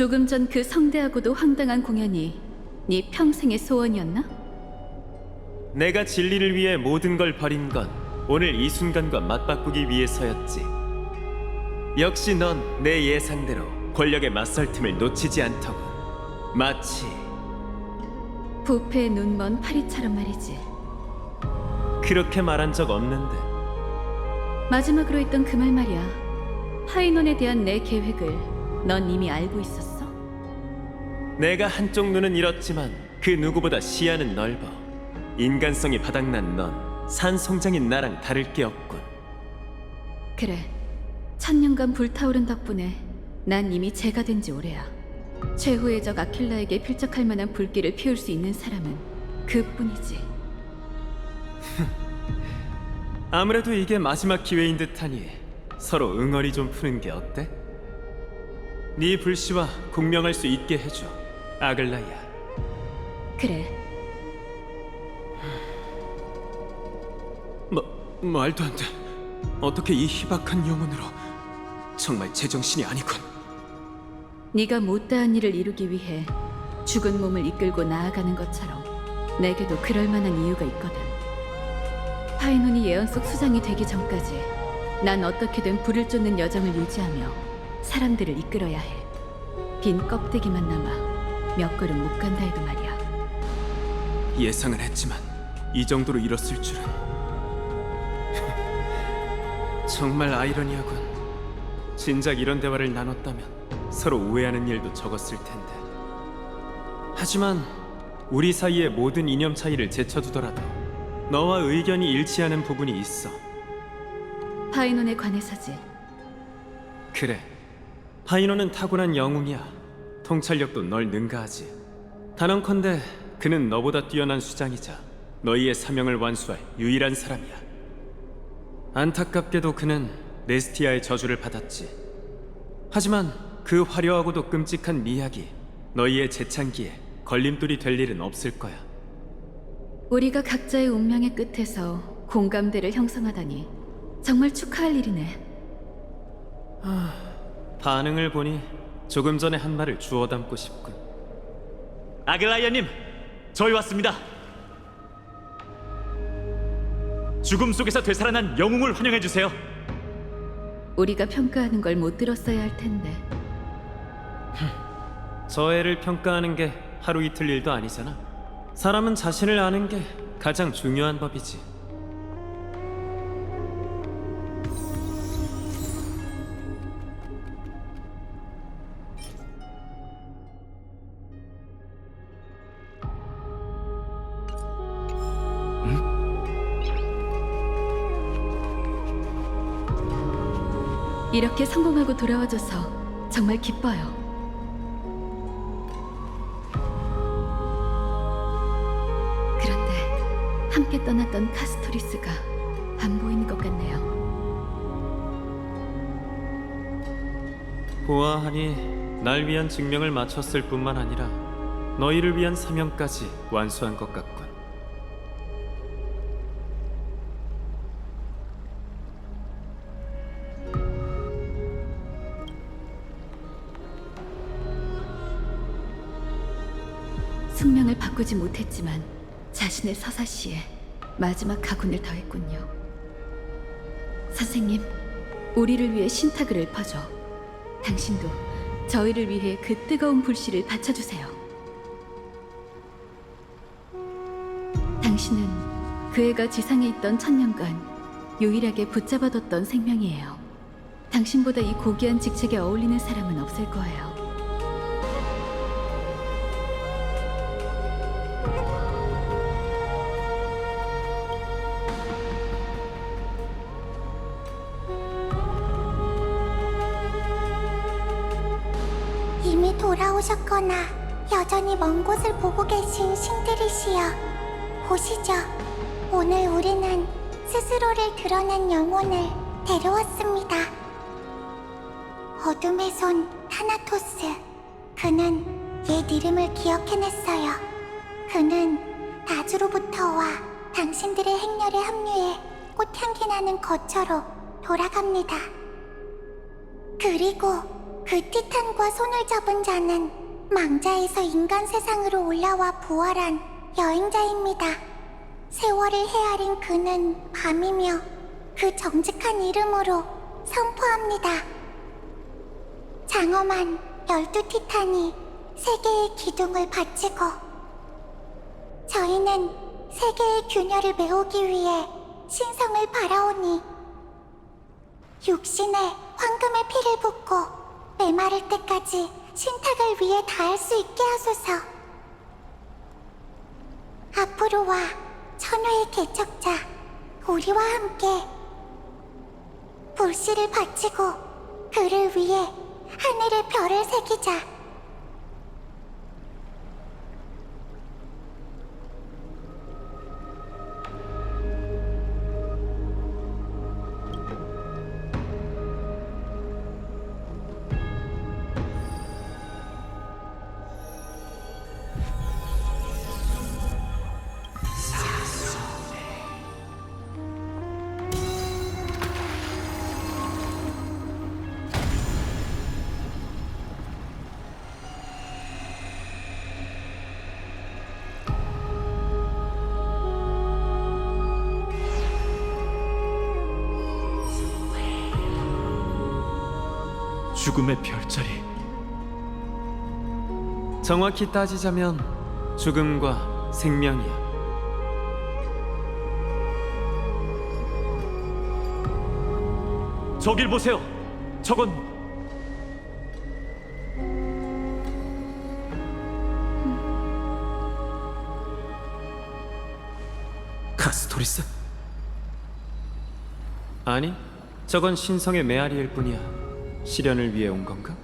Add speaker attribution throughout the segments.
Speaker 1: 조금 전 그 성대하고도 황당한 공연이 네 평생의 소원이었나?
Speaker 2: 내가 진리를 위해 모든 걸 버린 건 오늘 이 순간과 맞바꾸기 위해서였지. 역시 넌 내 예상대로 권력의 맞설 틈을 놓치지 않더군. 마치
Speaker 1: 부패의 눈먼 파리처럼 말이지.
Speaker 2: 그렇게 말한 적 없는데.
Speaker 1: 마지막으로 했던 그 말 말이야. 파이논에 대한 내 계획을 넌 이미 알고 있었어?
Speaker 2: 내가 한쪽 눈은 잃었지만 그 누구보다 시야는 넓어. 인간성이 바닥난 넌 산송장인 나랑 다를 게 없군.
Speaker 1: 그래, 1000년간 불타오른 덕분에 난 이미 재가 된 지 오래야. 최후의 적 아킬라에게 필적할 만한 불길을 피울 수 있는 사람은 그뿐이지.
Speaker 2: 아무래도 이게 마지막 기회인 듯하니 서로 응어리 좀 푸는 게 어때? 네 불씨와 공명할 수 있게 해줘, 아글라야.
Speaker 1: 그래,
Speaker 2: 말도 안 돼. 어떻게 이 희박한 영혼으로. 정말 제정신이 아니군.
Speaker 1: 네가 못다한 일을 이루기 위해 죽은 몸을 이끌고 나아가는 것처럼 내게도 그럴 만한 이유가 있거든. 파이논이 예언 속 수장이 되기 전까지 난 어떻게든 불을 쫓는 여정을 유지하며 사람들을 이끌어야 해. 빈 껍데기만 남아 몇 걸음 못 간다 해도 말이야.
Speaker 2: 예상을 했지만 이 정도로 잃었을 줄은. 정말 아이러니하군. 진작 이런 대화를 나눴다면 서로 오해하는 일도 적었을 텐데. 하지만 우리 사이의 모든 이념 차이를 제쳐두더라도 너와 의견이 일치하는 부분이 있어.
Speaker 1: 파이논에 관해서지.
Speaker 2: 그래, 파이논은 타고난 영웅이야. 통찰력도 널 능가하지. 단언컨대 그는 너보다 뛰어난 수장이자 너희의 사명을 완수할 유일한 사람이야. 안타깝게도 그는 네스티아의 저주를 받았지. 하지만 그 화려하고도 끔찍한 미학이 너희의 재창기에 걸림돌이 될 일은 없을 거야.
Speaker 1: 우리가 각자의 운명의 끝에서 공감대를 형성하다니 정말 축하할 일이네.
Speaker 2: 반응을 보니 조금 전에 한 말을 주워 담고 싶군.
Speaker 3: 아글라이아님, 저희 왔습니다. 죽음 속에서 되살아난 영웅을 환영해 주세요.
Speaker 1: 우리가 평가하는 걸 못 들었어야 할 텐데.
Speaker 2: 저 애를 평가하는 게 하루 이틀 일도 아니잖아. 사람은 자신을 아는 게 가장 중요한 법이지.
Speaker 1: 이렇게 성공하고 돌아와줘서 정말 기뻐요. 그런데 함께 떠났던 카스토리스가 안 보이는 것 같네요.
Speaker 2: 보아하니 날 위한 증명을 마쳤을 뿐만 아니라 너희를 위한 사명까지 완수한 것 같군.
Speaker 1: 숙명을 바꾸지 못했지만 자신의 서사시에 마지막 가군을 더했군요. 선생님, 우리를 위해 신탁을 읊어줘. 당신도 저희를 위해 그 뜨거운 불씨를 받쳐주세요. 당신은 그 애가 지상에 있던 1000년간 유일하게 붙잡아뒀던 생명이에요. 당신보다 이 고귀한 직책에 어울리는 사람은 없을 거예요.
Speaker 4: 이미 돌아오셨거나 여전히 먼 곳을 보고 계신 신들이시여, 보시죠. 오늘 우리는 스스로를 드러낸 영혼을 데려왔습니다. 어둠의 손 타나토스. 그는 옛 이름을 기억해냈어요. 그는 나주로부터 와 당신들의 행렬에 합류해 꽃향기 나는 거처로 돌아갑니다. 그리고 그 티탄과 손을 잡은 자는 망자에서 인간 세상으로 올라와 부활한 여행자입니다. 세월을 헤아린 그는 밤이며 그 정직한 이름으로 선포합니다. 장엄한 12티탄이 세계의 기둥을 바치고 저희는 세계의 균열을 메우기 위해 신성을 바라오니 육신에 황금의 피를 붓고 메마를 때까지 신탁을 위해 다할 수 있게 하소서. 앞으로와 천회의 개척자 우리와 함께 불씨를 바치고 그를 위해 하늘의 별을 새기자.
Speaker 3: 죽음의 별자리.
Speaker 2: 정확히 따지자면 죽음과 생명이야.
Speaker 3: 저길 보세요. 저건
Speaker 2: 카스토리스? 아니, 저건 신성의 메아리일 뿐이야. 시련을 위해 온 건가?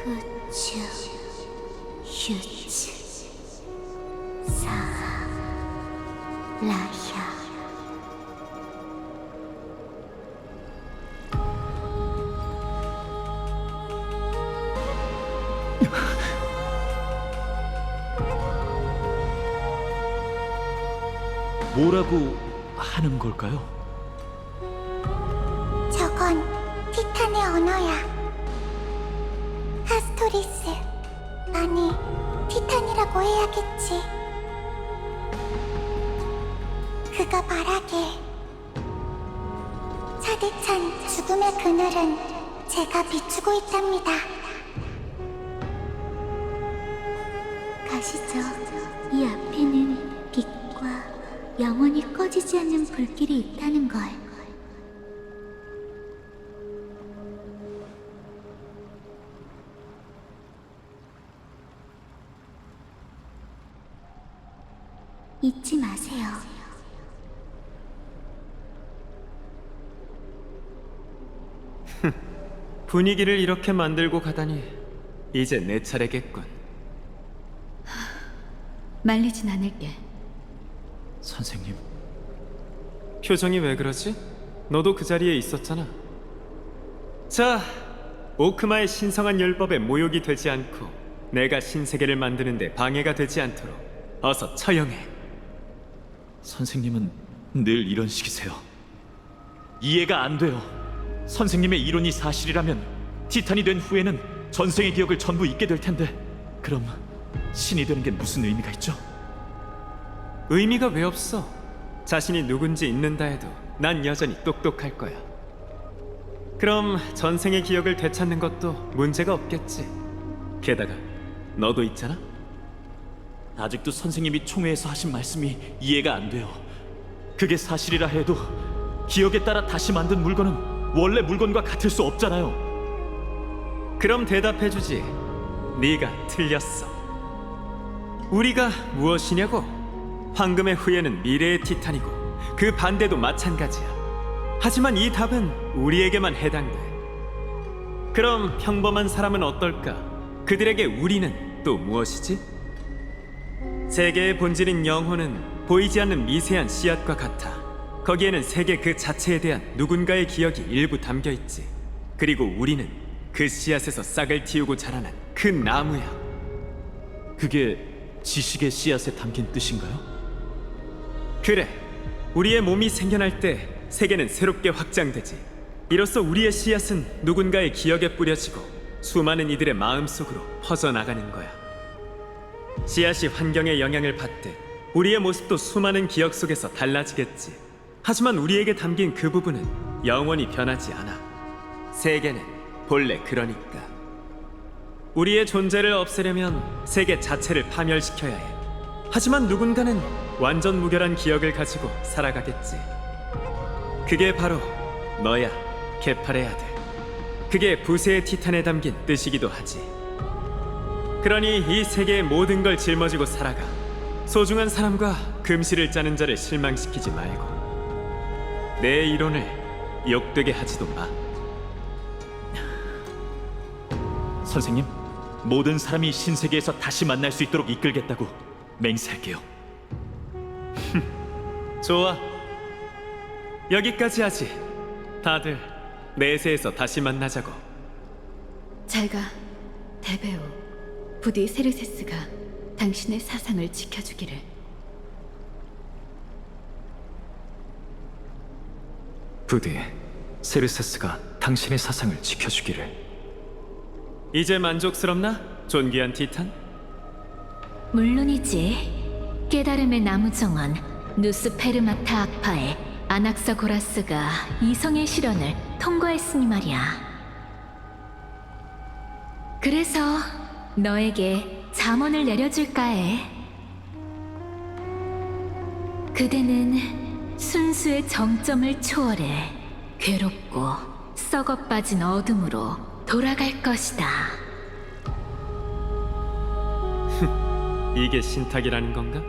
Speaker 4: 후추, 휴츠, 사하, 라샤.
Speaker 3: 뭐라고 하는 걸까요?
Speaker 4: 저건 티탄의 언어야. 카스토리스, 아니 티탄이라고 해야겠지. 그가 말하길 차디찬 죽음의 그늘은 제가 비추고 있답니다. 가시죠. 이 앞에는 빛과 영원히 꺼지지 않는 불길이 있다는 걸. 잊지 마세요.
Speaker 2: 분위기를 이렇게 만들고 가다니 이제 내 차례겠군.
Speaker 1: 말리진 않을게.
Speaker 3: 선생님.
Speaker 2: 표정이 왜 그러지? 너도 그 자리에 있었잖아. 자, 오크마의 신성한 율법에 모욕이 되지 않고 내가 신세계를 만드는데 방해가 되지 않도록 어서 처형해.
Speaker 3: 선생님은 늘 이런 식이세요. 이해가 안 돼요. 선생님의 이론이 사실이라면 티탄이 된 후에는 전생의 기억을 전부 잊게 될 텐데 그럼 신이 되는 게 무슨 의미가 있죠?
Speaker 2: 의미가 왜 없어? 자신이 누군지 잊는다 해도 난 여전히 똑똑할 거야. 그럼 전생의 기억을 되찾는 것도 문제가 없겠지. 게다가 너도 있잖아?
Speaker 3: 아직도 선생님이 총회에서 하신 말씀이 이해가 안 돼요. 그게 사실이라 해도 기억에 따라 다시 만든 물건은 원래 물건과 같을 수 없잖아요.
Speaker 2: 그럼 대답해주지. 네가 틀렸어. 우리가 무엇이냐고? 황금의 후예는 미래의 티탄이고 그 반대도 마찬가지야. 하지만 이 답은 우리에게만 해당돼. 그럼 평범한 사람은 어떨까? 그들에게 우리는 또 무엇이지? 세계의 본질인 영혼은 보이지 않는 미세한 씨앗과 같아. 거기에는 세계 그 자체에 대한 누군가의 기억이 일부 담겨 있지. 그리고 우리는 그 씨앗에서 싹을 틔우고 자라난 그 나무야.
Speaker 3: 그게 지식의 씨앗에 담긴 뜻인가요?
Speaker 2: 그래, 우리의 몸이 생겨날 때 세계는 새롭게 확장되지. 이로써 우리의 씨앗은 누군가의 기억에 뿌려지고 수많은 이들의 마음속으로 퍼져나가는 거야. 씨앗이 환경의 영향을 받되 우리의 모습도 수많은 기억 속에서 달라지겠지. 하지만 우리에게 담긴 그 부분은 영원히 변하지 않아. 세계는 본래 그러니까. 우리의 존재를 없애려면 세계 자체를 파멸시켜야 해. 하지만 누군가는 완전 무결한 기억을 가지고 살아가겠지. 그게 바로 너야, 게파레아드. 그게 부세의 티탄에 담긴 뜻이기도 하지. 그러니 이 세계의 모든 걸 짊어지고 살아가. 소중한 사람과 금실을 짜는 자를 실망시키지 말고 내 이론을 욕되게 하지도 마.
Speaker 3: 선생님, 모든 사람이 신세계에서 다시 만날 수 있도록 이끌겠다고 맹세할게요.
Speaker 2: 좋아. 여기까지 하지. 다들 내세에서 다시 만나자고.
Speaker 1: 잘가, 대배우. 부디 세르세스가 당신의 사상을 지켜주기를.
Speaker 5: 부디 세르세스가 당신의 사상을 지켜주기를.
Speaker 2: 이제 만족스럽나? 존귀한 티탄?
Speaker 6: 물론이지. 깨달음의 나무 정원 누스페르마타 악파의 아낙사고라스가 이성의 시련을 통과했으니 말이야. 그래서 너에게 잠언을 내려줄까 해. 그대는 순수의 정점을 초월해 괴롭고 썩어빠진 어둠으로 돌아갈 것이다.
Speaker 2: 이게 신탁이라는 건가?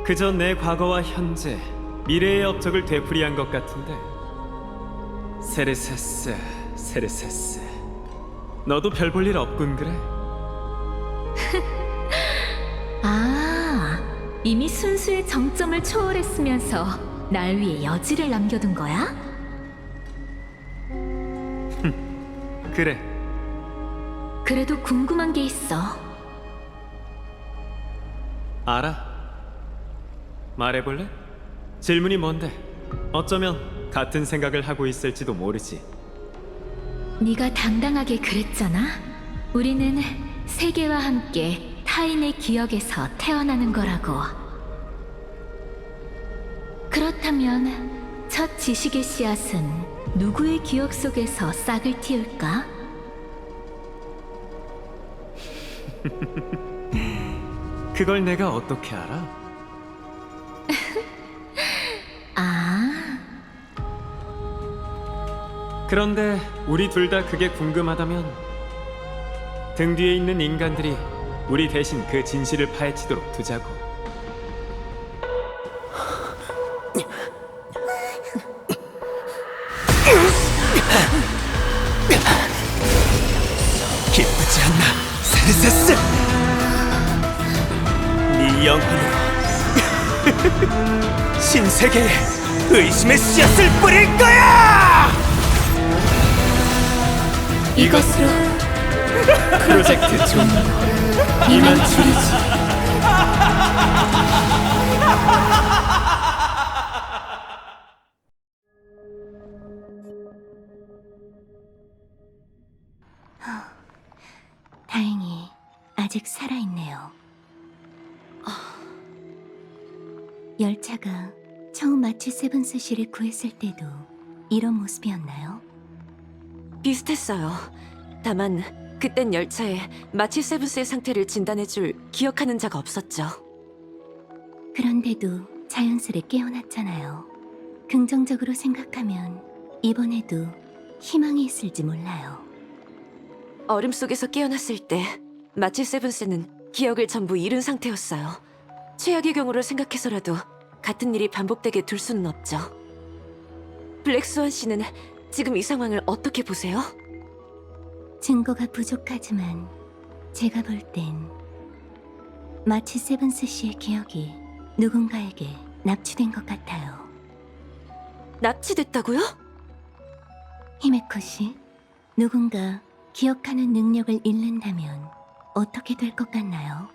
Speaker 2: 그저 내 과거와 현재, 미래의 업적을 되풀이한 것 같은데. 세르세스, 세르세스. 너도 별 볼 일 없군 그래?
Speaker 6: 아, 이미 순수의 정점을 초월했으면서 날 위해 여지를 남겨둔 거야?
Speaker 2: 그래.
Speaker 6: 그래도 궁금한 게 있어.
Speaker 2: 알아. 말해볼래? 질문이 뭔데? 어쩌면 같은 생각을 하고 있을지도 모르지.
Speaker 6: 네가 당당하게 그랬잖아. 우리는 세계와 함께 타인의 기억에서 태어나는 거라고. 그렇다면 첫 지식의 씨앗은 누구의 기억 속에서 싹을 틔울까?
Speaker 2: 그걸 내가 어떻게 알아?
Speaker 6: 아,
Speaker 2: 그런데 우리 둘 다 그게 궁금하다면 등 뒤에 있는 인간들이 우리 대신 그 진실을 파헤치도록 두자고. 기쁘지 않나, 세르세스? 네 영혼으로 신세계에 의심의 씨앗을 뿌릴 거야!
Speaker 6: 이것으로
Speaker 2: 프로젝트 종료. 이만 줄이지.
Speaker 6: 다행히 아직 살아있네요. 열차가 처음 마치 세븐스시를 구했을 때도 이런 모습이었나요?
Speaker 7: 비슷했어요. 다만 그땐 열차에 마치 세브스의 상태를 진단해줄 기억하는 자가 없었죠.
Speaker 6: 그런데도 자연스레 깨어났잖아요. 긍정적으로 생각하면 이번에도 희망이 있을지 몰라요.
Speaker 7: 얼음 속에서 깨어났을 때 마치 세븐스는 기억을 전부 잃은 상태였어요. 최악의 경우를 생각해서라도 같은 일이 반복되게 둘 수는 없죠. 블랙스완 씨는 지금 이 상황을 어떻게 보세요?
Speaker 6: 증거가 부족하지만 제가 볼 땐 마치 세븐스 씨의 기억이 누군가에게 납치된 것 같아요.
Speaker 7: 납치됐다고요?
Speaker 6: 히메코 씨, 누군가 기억하는 능력을 잃는다면 어떻게 될 것 같나요?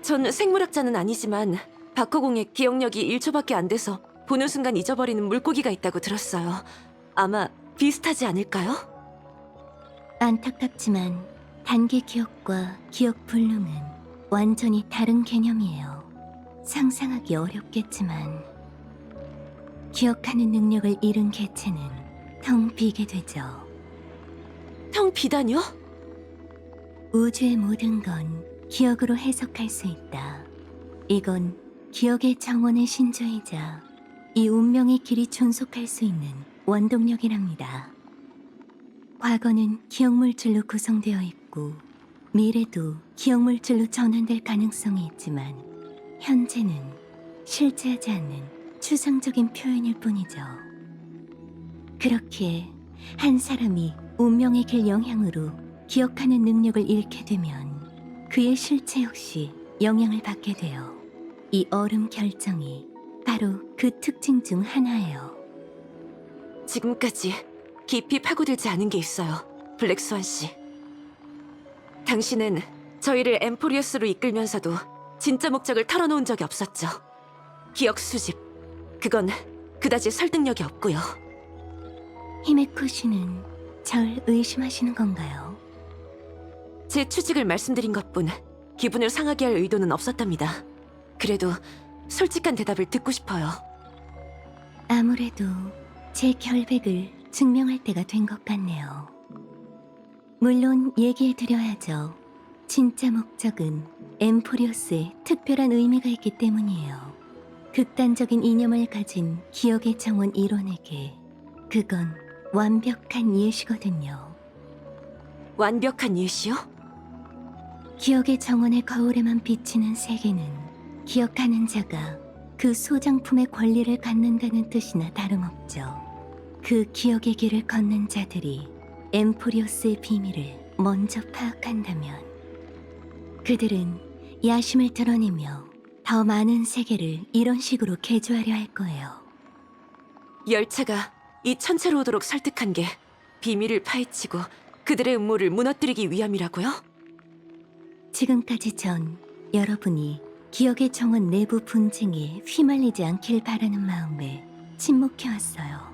Speaker 7: 전 생물학자는 아니지만 박허공의 기억력이 1초밖에 안 돼서 보는 순간 잊어버리는 물고기가 있다고 들었어요. 아마 비슷하지 않을까요?
Speaker 6: 안타깝지만 단기 기억과 기억 불능은 완전히 다른 개념이에요. 상상하기 어렵겠지만 기억하는 능력을 잃은 개체는 텅 비게 되죠.
Speaker 7: 텅 비다뇨?
Speaker 6: 우주의 모든 건 기억으로 해석할 수 있다. 이건 기억의 정원의 신조이자 이 운명의 길이 존속할 수 있는 원동력이랍니다. 과거는 기억물질로 구성되어 있고 미래도 기억물질로 전환될 가능성이 있지만 현재는 실제하지 않는 추상적인 표현일 뿐이죠. 그렇기에 한 사람이 운명의 길 영향으로 기억하는 능력을 잃게 되면 그의 실체 역시 영향을 받게 돼요. 이 얼음 결정이 바로 그 특징 중 하나예요.
Speaker 7: 지금까지 깊이 파고들지 않은 게 있어요, 블랙스완 씨. 당신은 저희를 엠포리어스로 이끌면서도 진짜 목적을 털어놓은 적이 없었죠. 기억 수집, 그건 그다지 설득력이 없고요.
Speaker 6: 히메코 씨는 절 의심하시는 건가요?
Speaker 7: 제 추측을 말씀드린 것뿐 기분을 상하게 할 의도는 없었답니다. 그래도 솔직한 대답을 듣고 싶어요.
Speaker 6: 아무래도 제 결백을 증명할 때가 된 것 같네요. 물론 얘기해드려야죠. 진짜 목적은 엠포리어스에 특별한 의미가 있기 때문이에요. 극단적인 이념을 가진 기억의 정원 일원에게 그건 완벽한 예시거든요.
Speaker 7: 완벽한 예시요?
Speaker 6: 기억의 정원의 거울에만 비치는 세계는 기억하는 자가 그 소장품의 권리를 갖는다는 뜻이나 다름없죠. 그 기억의 길을 걷는 자들이 엠포리어스의 비밀을 먼저 파악한다면 그들은 야심을 드러내며 더 많은 세계를 이런 식으로 개조하려 할 거예요.
Speaker 7: 열차가 이 천체로 오도록 설득한 게 비밀을 파헤치고 그들의 음모를 무너뜨리기 위함이라고요?
Speaker 6: 지금까지 전 여러분이 기억의 정원 내부 분쟁에 휘말리지 않길 바라는 마음에 침묵해왔어요.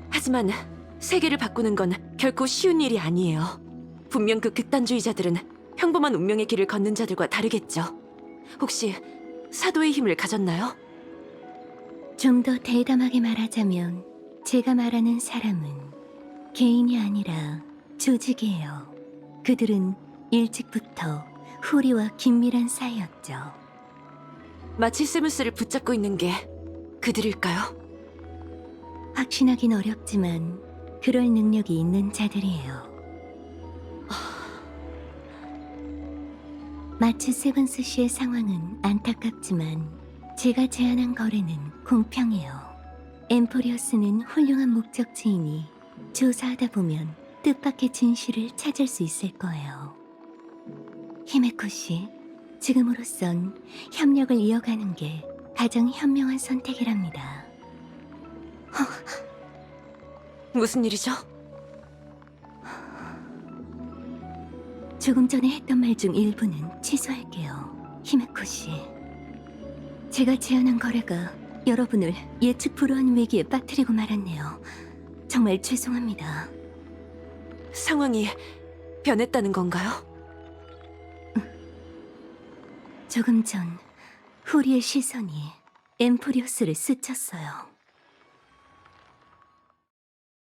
Speaker 7: 하지만 세계를 바꾸는 건 결코 쉬운 일이 아니에요. 분명 그 극단주의자들은 평범한 운명의 길을 걷는 자들과 다르겠죠. 혹시 사도의 힘을 가졌나요?
Speaker 6: 좀 더 대담하게 말하자면 제가 말하는 사람은 개인이 아니라 조직이에요. 그들은 일찍부터 후리와 긴밀한 사이였죠.
Speaker 7: 마치 세븐스를 붙잡고 있는 게 그들일까요?
Speaker 6: 확신하긴 어렵지만 그럴 능력이 있는 자들이에요. 마치 세븐스 씨의 상황은 안타깝지만 제가 제안한 거래는 공평해요. 엠포리어스는 훌륭한 목적지이니 조사하다 보면 뜻밖의 진실을 찾을 수 있을 거예요. 히메코 씨, 지금으로선 협력을 이어가는 게 가장 현명한 선택이랍니다.
Speaker 7: 무슨 일이죠?
Speaker 6: 조금 전에 했던 말 중 일부는 취소할게요. 히메코 씨, 제가 제안한 거래가 여러분을 예측 불허한 위기에 빠뜨리고 말았네요. 정말 죄송합니다.
Speaker 7: 상황이 변했다는 건가요?
Speaker 6: 조금 전 후리의 시선이 엠포리오스를 스쳤어요.